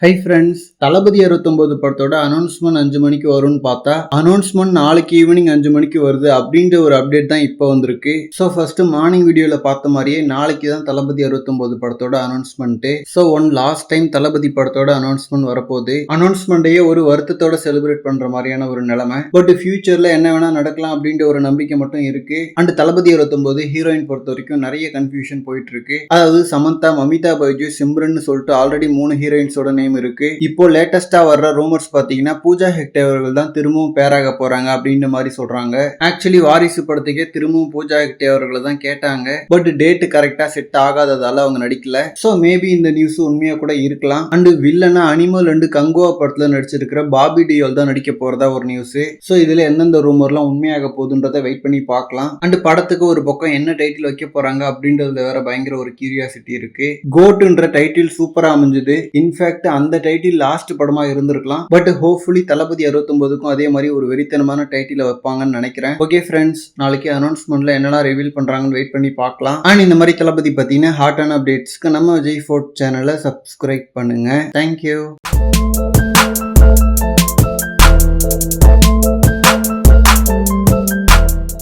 Hi friends, தளபதி 69 படத்தோட announcement 5 மணிக்கு வரும்னு பார்த்தா அனௌன்ஸ்மெண்ட் நாளைக்கு ஈவினிங் 5 மணிக்கு வருது அப்படின்ற ஒரு அப்டேட் தான் இப்போ வந்திருக்கு. ஸோ ஃபர்ஸ்ட் மார்னிங் வீடியோவில் பார்த்த மாதிரியே நாளைக்கு தான் தளபதி 69 படத்தோட அனௌன்ஸ்மெண்ட். ஸோ லாஸ்ட் டைம் தளபதி படத்தோட அனௌன்ஸ்மெண்ட் வரப்போகுது. அனௌன்ஸ்மெண்ட்டையே ஒரு வருத்தத்தோட செலிப்ரேட் பண்ற மாதிரியான ஒரு நிலைமை. பட் ஃபியூச்சர்ல என்ன வேணா நடக்கலாம் அப்படின்ற ஒரு நம்பிக்கை மட்டும் இருக்கு. அண்ட் தளபதி 69 ஹீரோயின் பொறுத்த வரைக்கும் நிறைய கன்ஃபியூஷன் போயிட்டு இருக்கு. அதாவது சமந்தா, மமிதா பைஜு, சிம்ரன் சொல்லிட்டு ஆல்ரெடி 3 ஹீரோயின்ஸோட நேம் இருக்கு. இப்போ லேட்டஸ்டா வர்ற ரூமர்ஸ் பாத்தீங்கன்னா பூஜா ஹெக்டே அவர்கள் தான் திரும்பவும் பேராக போறாங்க அப்படின்ற மாதிரி சொல்றாங்க. ஆக்சுவலி வாரிசு படத்துக்கே திரும்பவும் பூஜா ஹெக்டே அவர்களை தான் கேட்டாங்க. பட் டேட் கரெக்டா செட் ஆகாததால அவங்க நடிக்கல. சோ மேபி இந்த நியூஸ் உண்மையா கூட இருக்கலாம். அண்ட் வில்லனா அனிமல் அண்ட் கங்குவா படத்துல நடிச்சிருக்கிற பாபி டியோல் தான் நடிக்க போறதா ஒரு நியூஸ். சோ இதுல எந்தெந்த ரூமர்லாம் உண்மையாக போகுதுன்றதை வெயிட் பண்ணி பார்க்கலாம். அண்ட் படத்துக்கு ஒரு பக்கம் என்ன டைட்டில் வைக்க போறாங்க அப்படின்றதுல வேற பயங்கர ஒரு கியூரியாசிட்டி இருக்கு. கோட்ன்ற டைட்டில் சூப்பரா அமைஞ்சது. இன்ஃபேக்ட் அந்த டைட்டில் லாஸ்ட் படமா இருந்திருக்கலாம். பட் ஹோப்ஃபுல்லி தளபதி 69க்கும் அதே மாதிரி ஒரு வெறித்தனமான டைட்டில் வைப்பாங்கன்னு நினைக்கிறேன். ஓகே ஃப்ரெண்ட்ஸ், நாளைக்கு அனௌன்ஸ்மெண்ட்ல என்னெல்லாம் ரிவீல் பண்றாங்கன்னு வெயிட் பண்ணி பார்க்கலாம். அண்ட் இந்த மாதிரி தளபதி பத்தின ஹாட்டான அப்டேட்ஸ்க்கு நம்ம விஜய் ஃபோர்ட் சேனலை சப்ஸ்கிரைப் பண்ணுங்க. தேங்க்யூ.